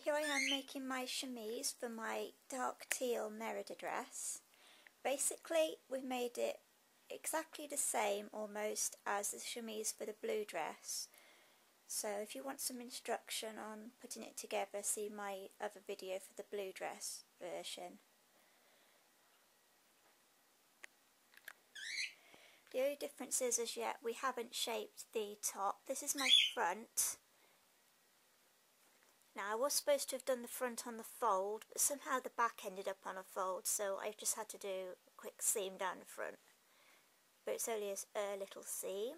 here I am making my chemise for my dark teal Merida dress. Basically we've made it exactly the same almost as the chemise for the blue dress. So if you want some instruction on putting it together, see my other video for the blue dress version. The only difference is as yet we haven't shaped the top. This is my front. Now I was supposed to have done the front on the fold, but somehow the back ended up on a fold, so I've just had to do a quick seam down the front. But it's only a little seam.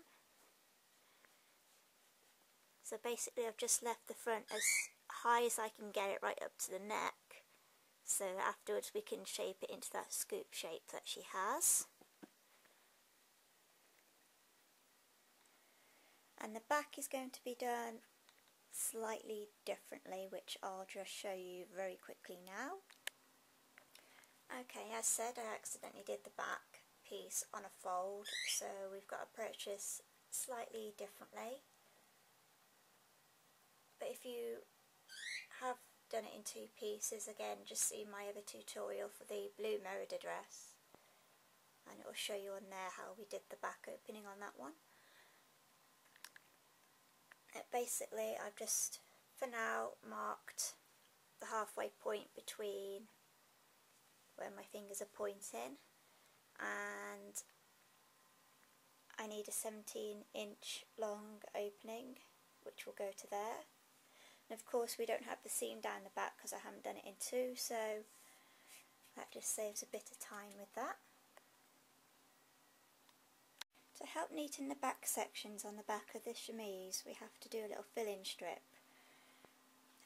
So basically I've just left the front as high as I can get it, right up to the neck, so afterwards we can shape it into that scoop shape that she has. And the back is going to be done slightly differently, which I'll just show you very quickly now. Okay, as said, I accidentally did the back piece on a fold, so we've got to approach this slightly differently. But if you have done it in two pieces, again, just see my other tutorial for the blue Merida dress, and it will show you on there how we did the back opening on that one. Basically I've just for now marked the halfway point between where my fingers are pointing, and I need a 17-inch long opening which will go to there. And of course we don't have the seam down the back because I haven't done it in two, so that just saves a bit of time with that. To help neaten the back sections on the back of the chemise, we have to do a little fill-in strip.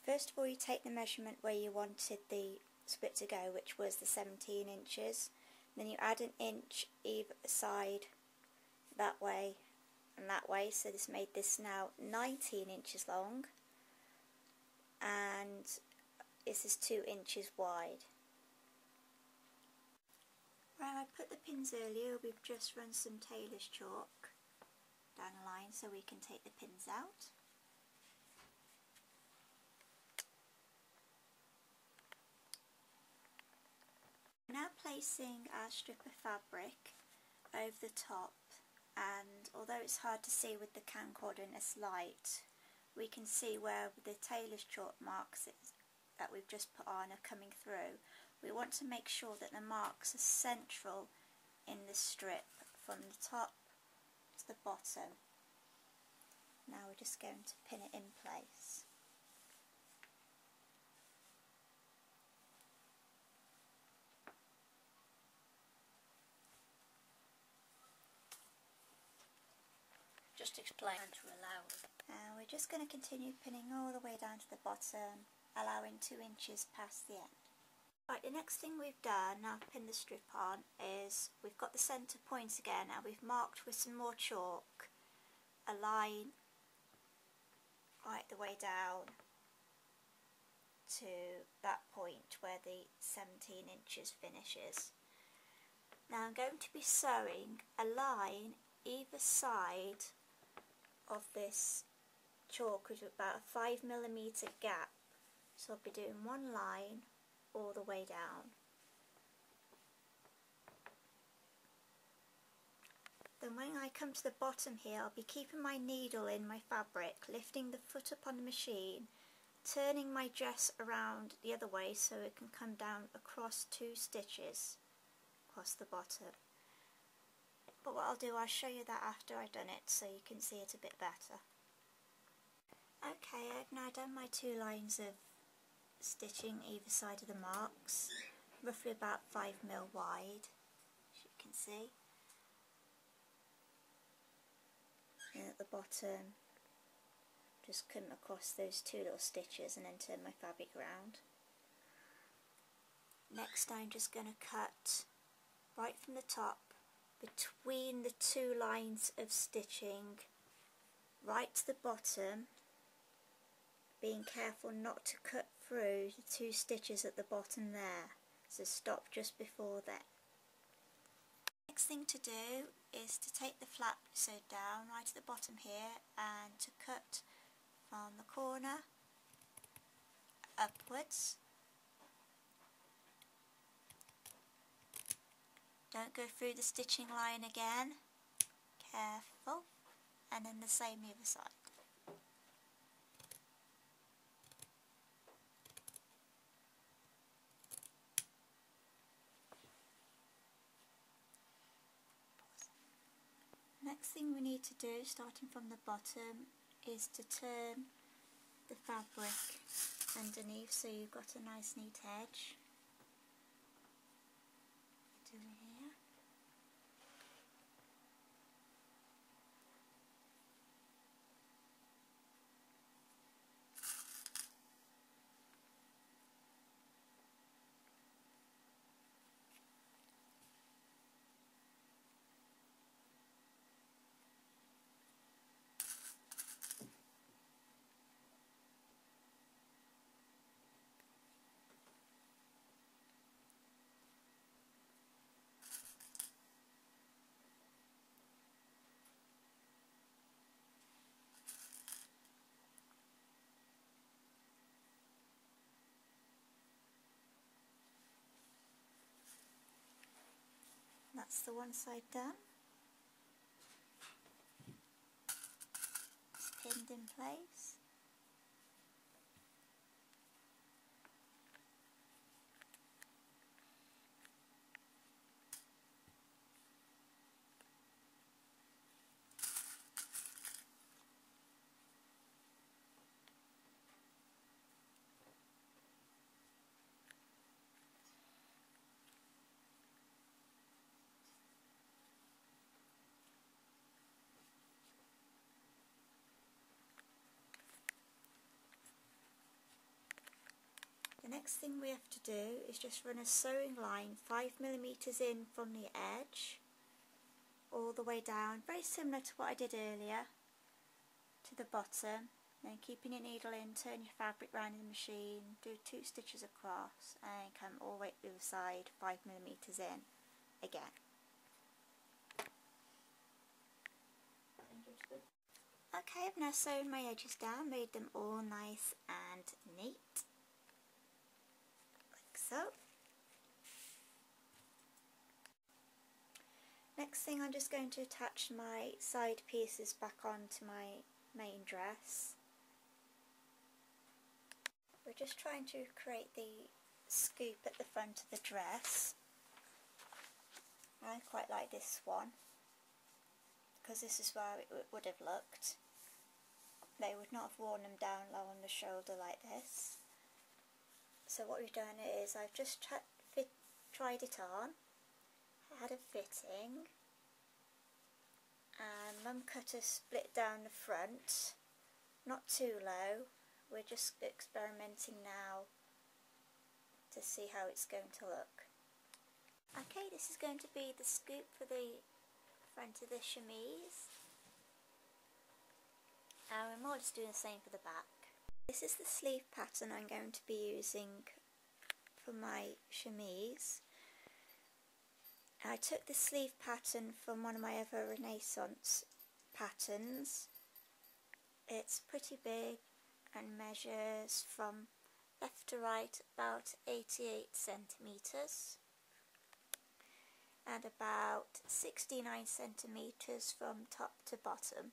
First of all, you take the measurement where you wanted the split to go, which was the 17 inches. Then you add an inch either side, that way and that way, so this made this now 19 inches long, and this is 2 inches wide. Where I put the pins earlier, we've just run some tailor's chalk down the line so we can take the pins out. We're now placing our strip of fabric over the top, and although it's hard to see with the camcorder in this light, we can see where the tailor's chalk marks that we've just put on are coming through. We want to make sure that the marks are central in the strip from the top to the bottom. Now we're just going to pin it in place. Just explain to allow. And we're just going to continue pinning all the way down to the bottom, allowing 2 inches past the end. Right, the next thing we've done, now I've pinned the strip on, is we've got the centre point again, and we've marked with some more chalk a line right the way down to that point where the 17 inches finishes. Now I'm going to be sewing a line either side of this chalk with about a 5mm gap, so I'll be doing one line all the way down. Then when I come to the bottom here, I'll be keeping my needle in my fabric, lifting the foot up on the machine, turning my dress around the other way so it can come down across 2 stitches across the bottom. But what I'll do, I'll show you that after I've done it so you can see it a bit better. Okay, I've now done my 2 lines of stitching either side of the marks, roughly about 5mm wide, as you can see. And at the bottom, just come across those 2 little stitches and then turn my fabric around. Next I'm just going to cut right from the top between the 2 lines of stitching right to the bottom, being careful not to cut through the 2 stitches at the bottom there, so stop just before that. Next thing to do is to take the flap sewed down right at the bottom here and to cut from the corner upwards. Don't go through the stitching line again. Careful. And then the same the other side. Next thing we need to do, starting from the bottom, is to turn the fabric underneath so you've got a nice neat edge. Do it here. That's the one side done. It's pinned in place. The next thing we have to do is just run a sewing line 5mm in from the edge all the way down, very similar to what I did earlier, to the bottom. Then keeping your needle in, turn your fabric round in the machine, do 2 stitches across and come all the way to the other side, 5mm in again. Okay, I've now sewn my edges down, made them all nice and neat. So, next thing I'm just going to attach my side pieces back onto my main dress. We're just trying to create the scoop at the front of the dress. I quite like this one because this is where it would have looked. They would not have worn them down low on the shoulder like this. So what we've done is I've just tried it on, had a fitting, and Mum Cutter split down the front, not too low. We're just experimenting now to see how it's going to look. Okay, this is going to be the scoop for the front of the chemise, and we're more or less doing the same for the back. This is the sleeve pattern I'm going to be using for my chemise. I took the sleeve pattern from one of my other Renaissance patterns. It's pretty big and measures from left to right about 88 centimetres and about 69 centimetres from top to bottom.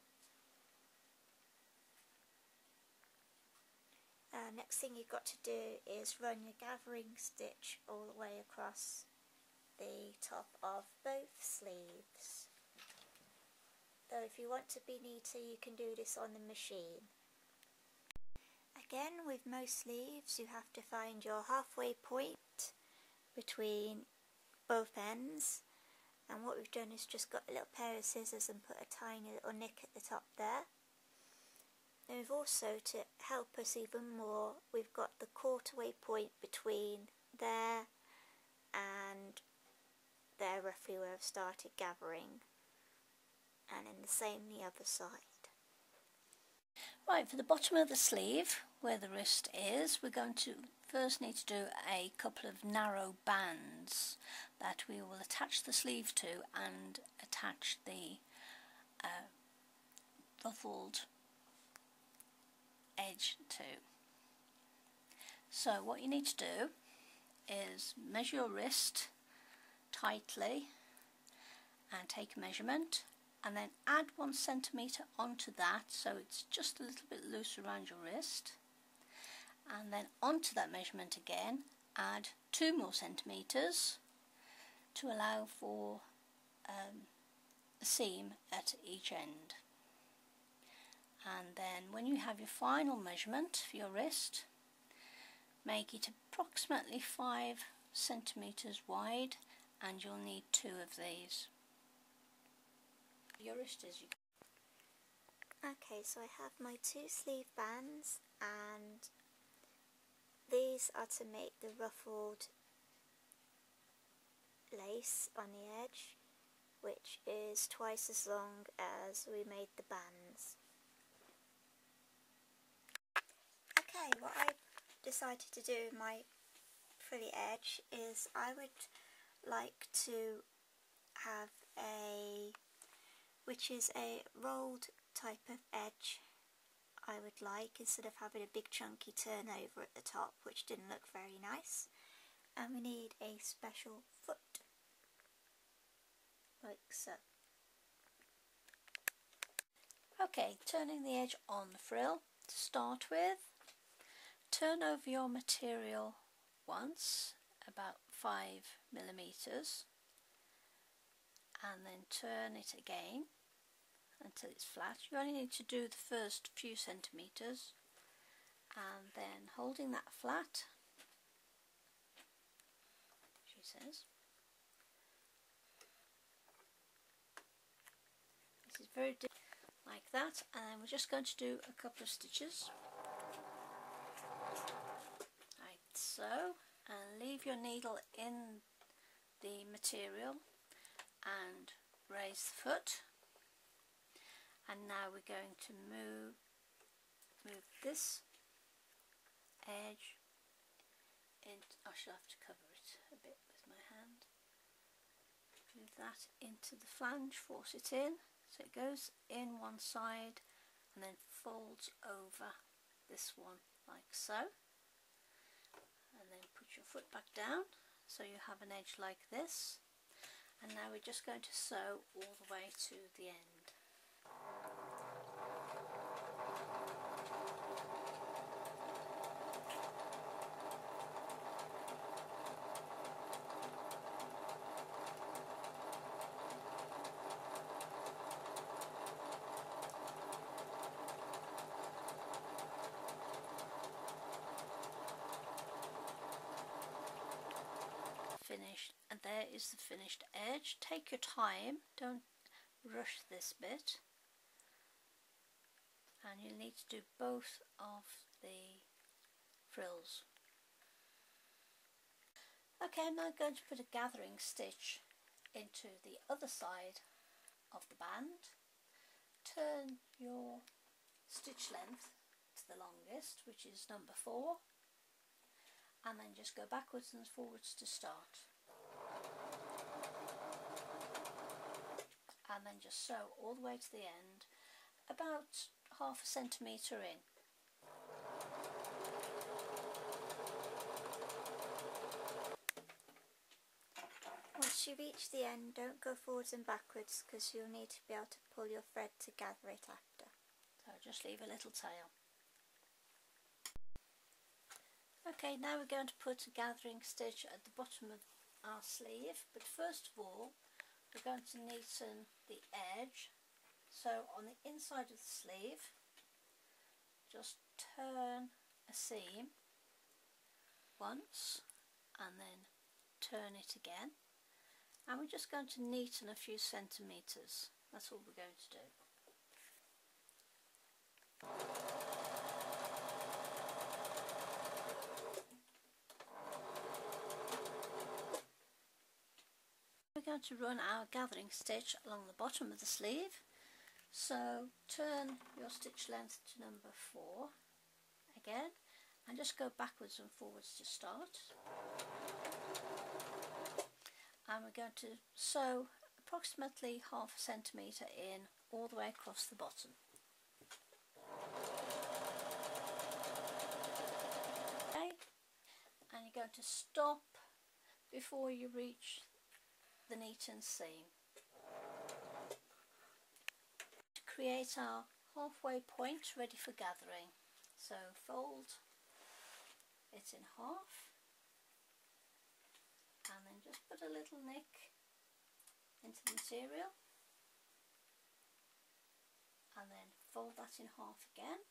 Next thing you've got to do is run your gathering stitch all the way across the top of both sleeves. Though if you want to be neater, you can do this on the machine. Again, with most sleeves you have to find your halfway point between both ends, and what we've done is just got a little pair of scissors and put a tiny little nick at the top there. And we've also, to help us even more, we've got the quarterway point between there and there, roughly where I've started gathering, and in the same the other side. Right, for the bottom of the sleeve, where the wrist is, we're going to first need to do a couple of narrow bands that we will attach the sleeve to and attach the ruffled edge to. So what you need to do is measure your wrist tightly and take a measurement, and then add 1 centimetre onto that, so it's just a little bit loose around your wrist, and then onto that measurement again add 2 more centimetres to allow for a seam at each end. And then when you have your final measurement for your wrist, make it approximately 5 centimetres wide, and you'll need 2 of these. Your wrist is. Okay, so I have my 2 sleeve bands, and these are to make the ruffled lace on the edge, which is twice as long as we made the bands. Okay, what I decided to do in my frilly edge is I would like to have which is a rolled type of edge I would like, instead of having a big chunky turnover at the top, which didn't look very nice. And we need a special foot, like so. Okay, turning the edge on the frill to start with. Turn over your material once, about 5 millimeters, and then turn it again until it's flat. You only need to do the first few centimeters, and then holding that flat, she says. This is very like that, and we're just going to do a couple of stitches like so, and leave your needle in the material and raise the foot. And now we're going to move this edge in. I shall have to cover it a bit with my hand. Move that into the flange, force it in, so it goes in one side and then folds over this one like so. And then put your foot back down so you have an edge like this. And now we're just going to sew all the way to the end. Finished, and there is the finished edge. Take your time, don't rush this bit, and you'll need to do both of the frills. Okay, I'm now going to put a gathering stitch into the other side of the band. Turn your stitch length to the longest, which is number 4, and then just go backwards and forwards to start. And then just sew all the way to the end, about ½ centimetre in. Once you reach the end, don't go forwards and backwards, because you'll need to be able to pull your thread to gather it after. So just leave a little tail. Okay, now we're going to put a gathering stitch at the bottom of our sleeve, but first of all we're going to neaten the edge. So on the inside of the sleeve, just turn a seam once and then turn it again, and we're just going to neaten a few centimetres. That's all we're going to do. We're going to run our gathering stitch along the bottom of the sleeve, so turn your stitch length to number 4 again and just go backwards and forwards to start. And we're going to sew approximately ½ centimetre in all the way across the bottom. Okay, you're going to stop before you reach the neaten seam. To create our halfway point ready for gathering. So fold it in half and then just put a little nick into the material and then fold that in half again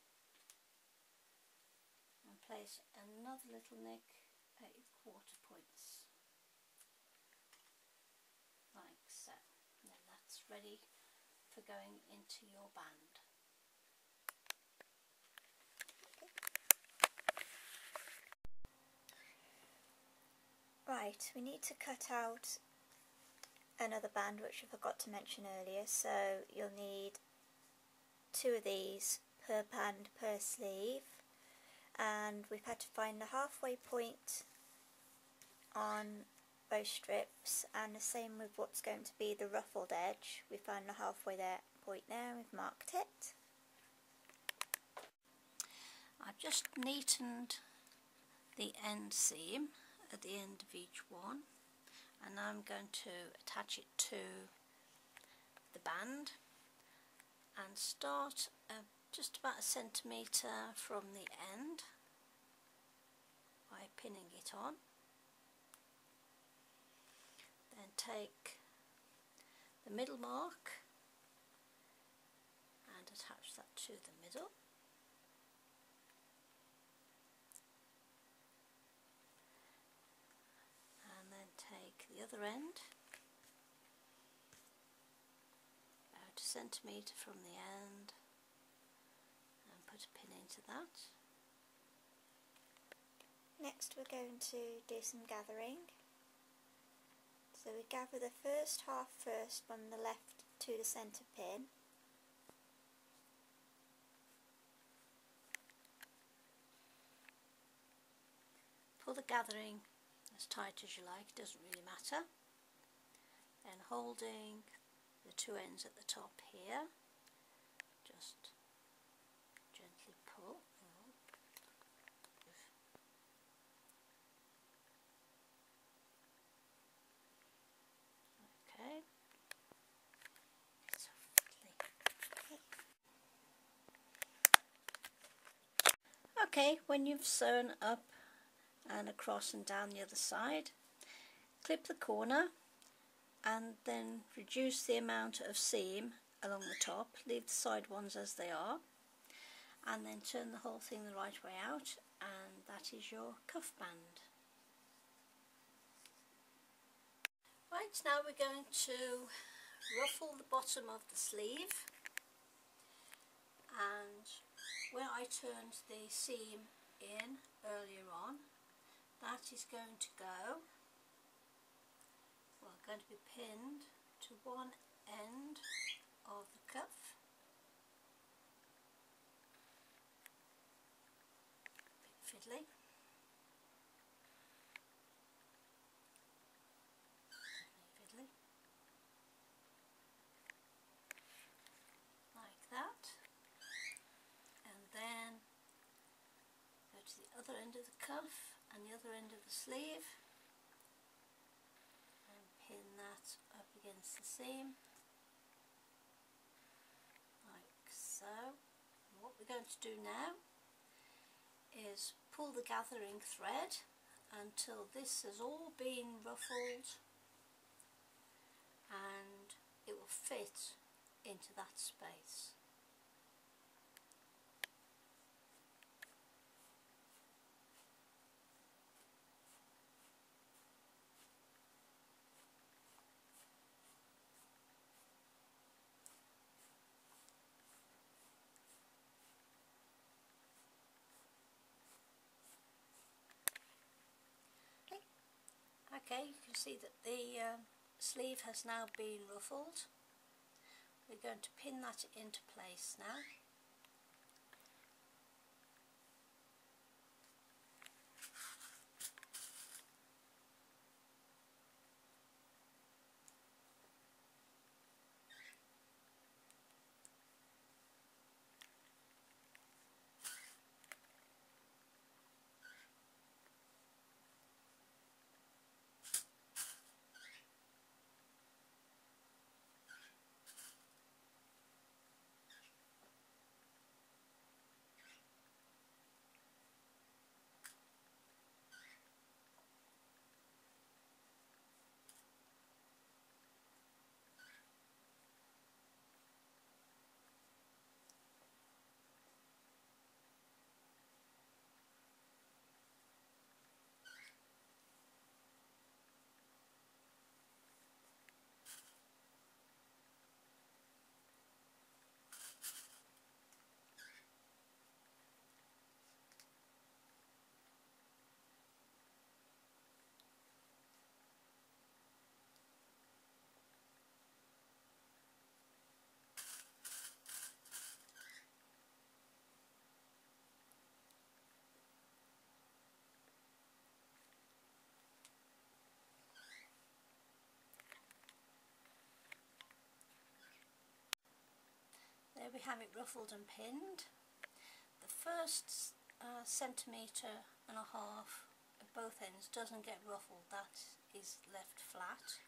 and place another little nick at your quarter points like so, and then that's ready for going into your band. Right, we need to cut out another band which I forgot to mention earlier, so you'll need 2 of these per band per sleeve, and we've had to find the halfway point on both strips, and the same with what's going to be the ruffled edge. We found the halfway point there, we've marked it. I've just neatened the end seam at the end of each one, and I'm going to attach it to the band and start just about a centimetre from the end by pinning it on. Then take the middle mark and attach that to the middle. And then take the other end about a centimetre from the end and put a pin into that. Next we're going to do some gathering. So we gather the first half first from the left to the centre pin. Pull the gathering as tight as you like, doesn't really matter. Then holding the 2 ends at the top here, just gently pull. Okay. So fiddly. Okay, when you've sewn up and across and down the other side, clip the corner and then reduce the amount of seam along the top, leave the side ones as they are, and then turn the whole thing the right way out, and that is your cuff band. Right, now we're going to ruffle the bottom of the sleeve, and where I turned the seam in earlier on, that is going to go, well, going to be pinned to one end of the cuff. Bit fiddly. Fiddly. Like that. And then go to the other end of the cuff and the other end of the sleeve and pin that up against the seam like so. And what we're going to do now is pull the gathering thread until this has all been ruffled and it will fit into that space. Okay, you can see that the sleeve has now been ruffled. We're going to pin that into place now. There we have it ruffled and pinned. The first centimetre and a half at both ends doesn't get ruffled, that is left flat.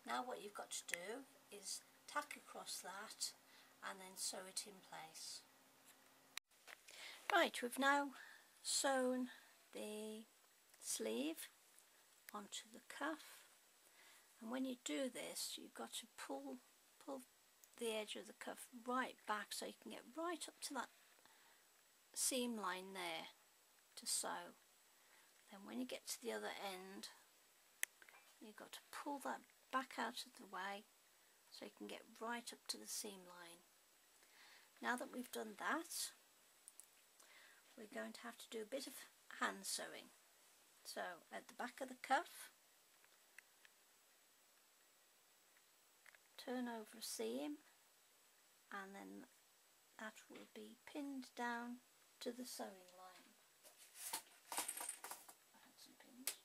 Now what you've got to do is tack across that and then sew it in place. Right, we've now sewn the sleeve onto the cuff, and when you do this you've got to pull the edge of the cuff right back so you can get right up to that seam line there to sew. Then when you get to the other end you've got to pull that back out of the way so you can get right up to the seam line. Now that we've done that, we're going to have to do a bit of hand sewing. So at the back of the cuff, turn over a seam, and then that will be pinned down to the sewing line. I had some pins.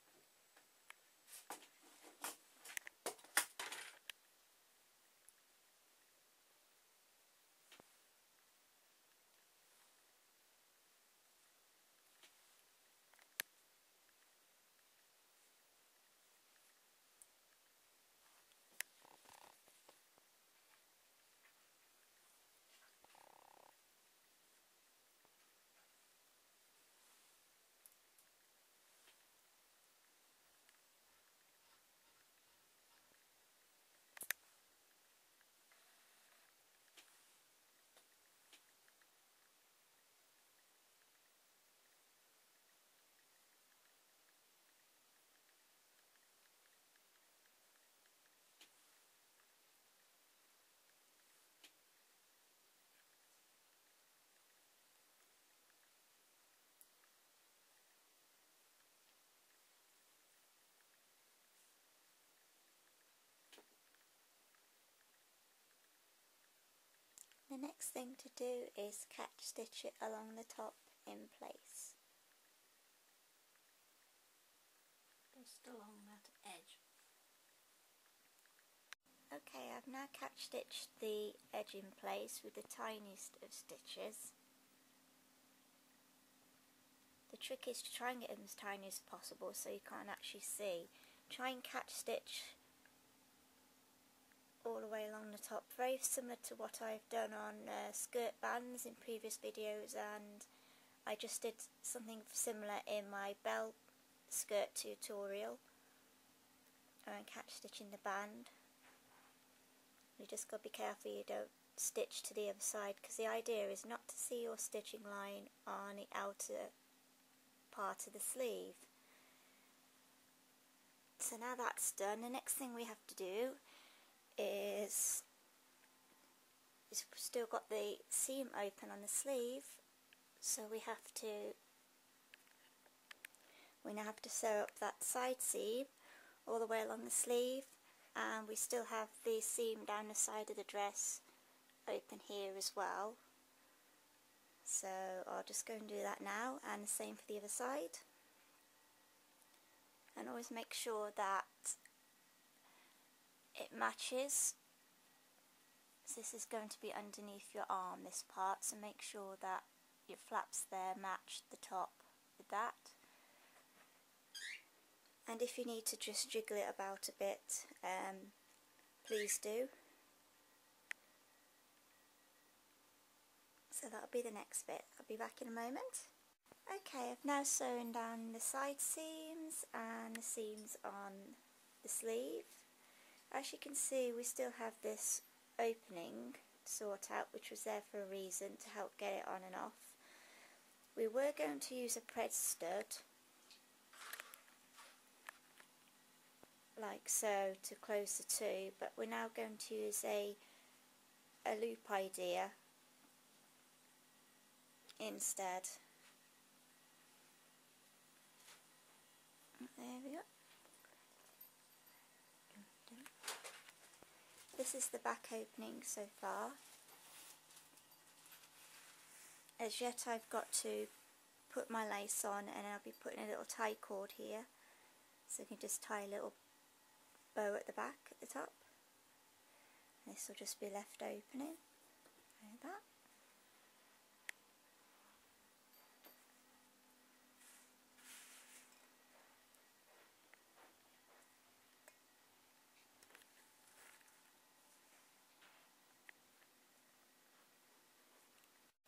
The next thing to do is catch stitch it along the top in place. Just along that edge. Okay, I've now catch stitched the edge in place with the tiniest of stitches. The trick is to try and get them as tiny as possible so you can't actually see. Try and catch stitch all the way along the top, very similar to what I've done on skirt bands in previous videos, and I just did something similar in my bell skirt tutorial. And catch stitching the band. You just got to be careful you don't stitch to the other side, because the idea is not to see your stitching line on the outer part of the sleeve. So now that's done, the next thing we have to do is we've still got the seam open on the sleeve, so we now have to sew up that side seam all the way along the sleeve, and we still have the seam down the side of the dress open here as well. So I'll just go and do that now, and the same for the other side. And always make sure that it matches. So this is going to be underneath your arm, this part, so make sure that your flaps there match the top with that. And if you need to just jiggle it about a bit, please do. So that'll be the next bit. I'll be back in a moment. Okay, I've now sewn down the side seams and the seams on the sleeve. As you can see, we still have this opening to sort out, which was there for a reason, to help get it on and off. We were going to use a press stud, like so, to close the two, but we're now going to use a loop idea instead. There we go. This is the back opening so far. As yet I've got to put my lace on, and I'll be putting a little tie cord here, so you can just tie a little bow at the back, at the top. This will just be left opening, like that.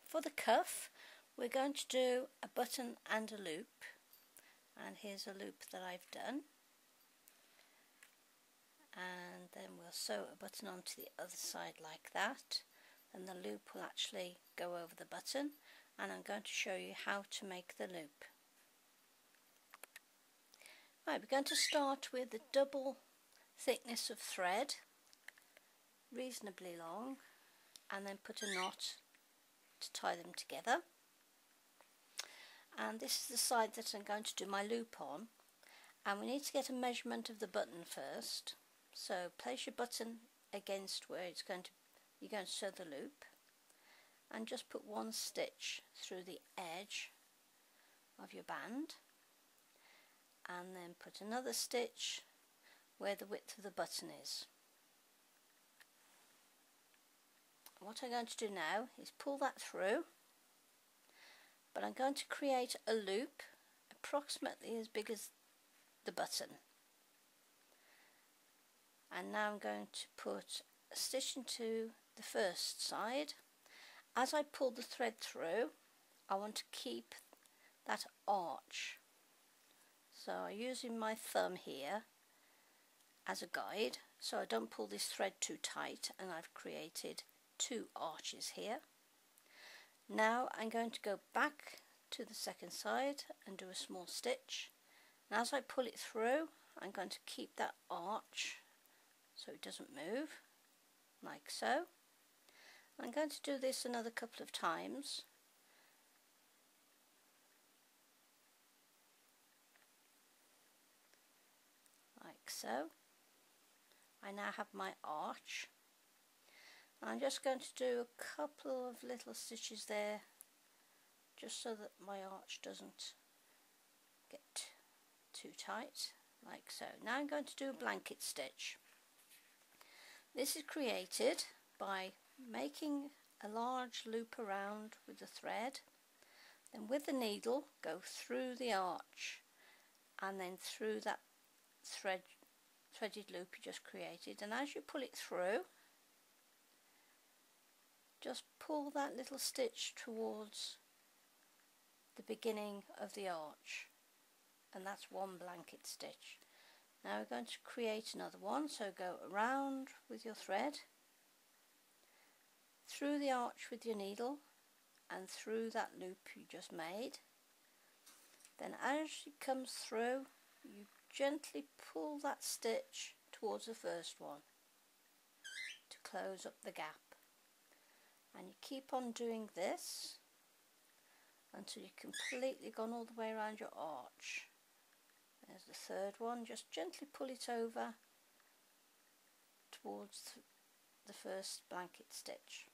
For the cuff, we're going to do a button and a loop, and here's a loop that I've done, and then we'll sew a button onto the other side like that, and the loop will actually go over the button, and I'm going to show you how to make the loop. Right, we're going to start with a double thickness of thread, reasonably long, and then put a knot to tie them together. And this is the side that I'm going to do my loop on, and we need to get a measurement of the button first. So place your button against where you're going to sew the loop, and just put one stitch through the edge of your band, and then put another stitch where the width of the button is. What I'm going to do now is pull that through, but I'm going to create a loop approximately as big as the button. And now I'm going to put a stitch into the first side. As I pull the thread through, I want to keep that arch. So I'm using my thumb here as a guide, so I don't pull this thread too tight, and I've created 2 arches here. Now I'm going to go back to the second side and do a small stitch, and as I pull it through, I'm going to keep that arch so it doesn't move, like so. I'm going to do this another couple of times. Like so. I now have my arch. I'm just going to do a couple of little stitches there, just so that my arch doesn't get too tight, like so. Now I'm going to do a blanket stitch. This is created by making a large loop around with the thread, then with the needle go through the arch, and then through that threaded loop you just created, and as you pull it through, just pull that little stitch towards the beginning of the arch, and that's one blanket stitch. Now we're going to create another one, so go around with your thread, through the arch with your needle, and through that loop you just made. Then as it comes through, you gently pull that stitch towards the first one to close up the gap. And you keep on doing this until you've completely gone all the way around your arch. There's the third one. Just gently pull it over towards the first blanket stitch.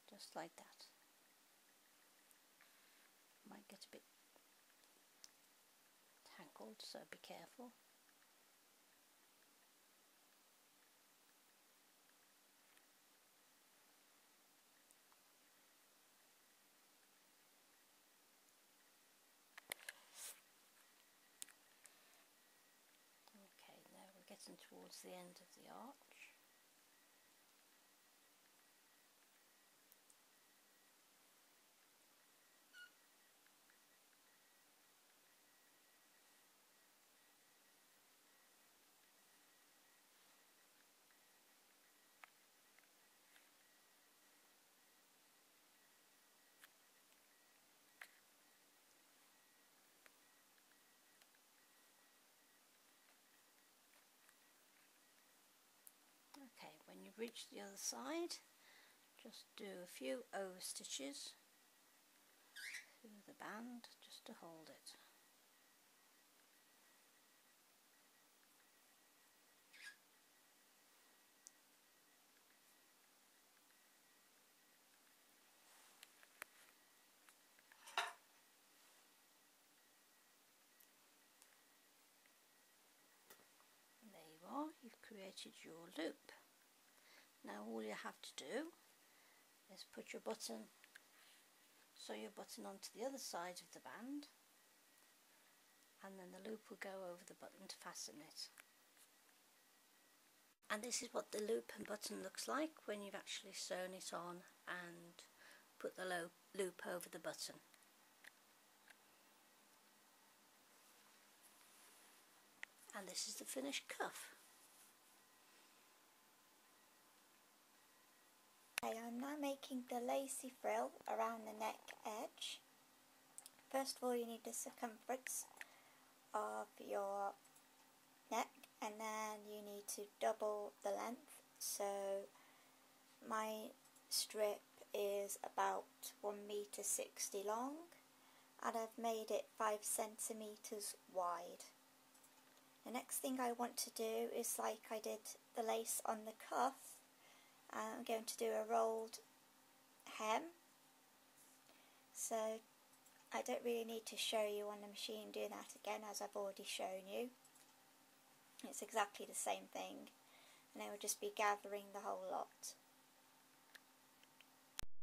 Just like that. Might get a bit tangled, so be careful. Getting towards the end of the arch. Okay, when you've reached the other side, just do a few over stitches through the band just to hold it. And there you are, you've created your loop. Now all you have to do is put your button, sew your button onto the other side of the band, and then the loop will go over the button to fasten it. And this is what the loop and button looks like when you've actually sewn it on and put the loop over the button. And this is the finished cuff. Okay, I'm now making the lacy frill around the neck edge. First of all, you need the circumference of your neck, and then you need to double the length. So my strip is about 1.60 m long, and I've made it 5 centimeters wide. The next thing I want to do is, like I did the lace on the cuff, I'm going to do a rolled hem. So I don't really need to show you on the machine doing that again, as I've already shown you. It's exactly the same thing, and I will just be gathering the whole lot.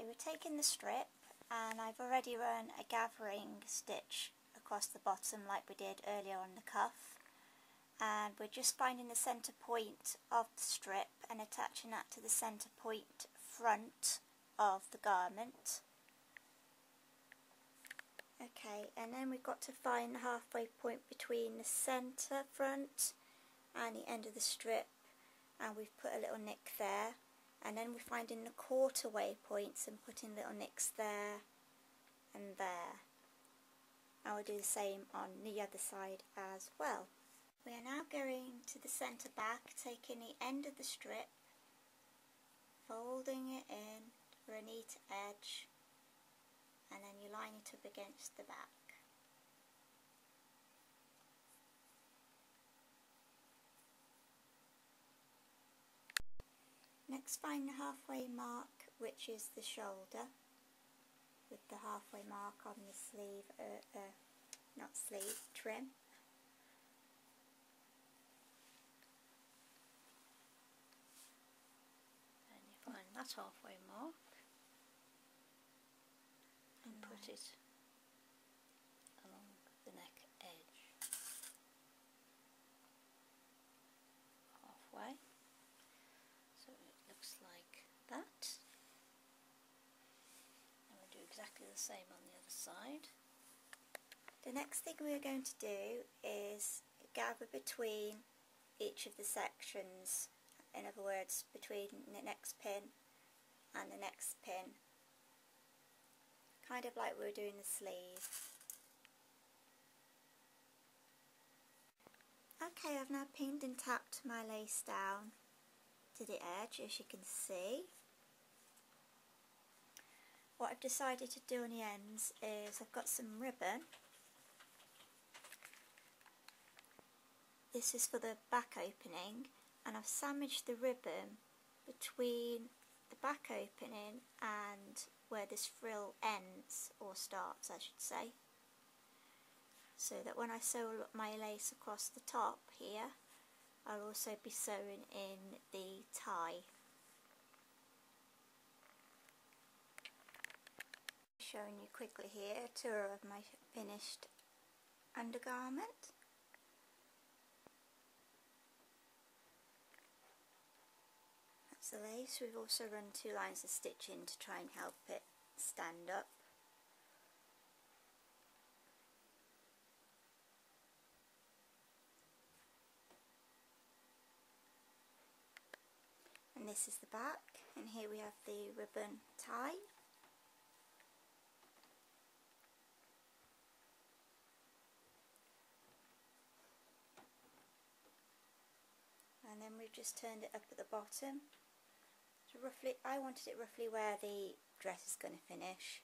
We're taking the strip, and I've already run a gathering stitch across the bottom like we did earlier on the cuff, and we're just finding the centre point of the strip and attaching that to the centre point front of the garment. Okay, and then we've got to find the halfway point between the centre front and the end of the strip, and we've put a little nick there, and then we're finding the quarter-way points and putting little nicks there and there, and we'll do the same on the other side as well. We are now going to the centre back, taking the end of the strip, folding it in for a neat edge, and then you line it up against the back. Next, find the halfway mark, which is the shoulder, with the halfway mark on the sleeve, not sleeve, trim. And you find that halfway mark and put it along the neck edge, halfway. So it looks like that, and we'll do exactly the same on the other side. The next thing we're going to do is gather between each of the sections, in other words between the next pin and the next pin, kind of like we were doing the sleeve. Okay, I've now pinned and tapped my lace down to the edge, as you can see. What I've decided to do on the ends is I've got some ribbon. This is for the back opening, and I've sandwiched the ribbon between the back opening and where this frill ends, or starts I should say, so that when I sew my lace across the top here, I'll also be sewing in the tie. Showing you quickly here a tour of my finished undergarment. That's the lace. We've also run 2 lines of stitching to try and help it stand up. And this is the back, and here we have the ribbon tie. And then we've just turned it up at the bottom. So roughly, I wanted it roughly where the dress is going to finish.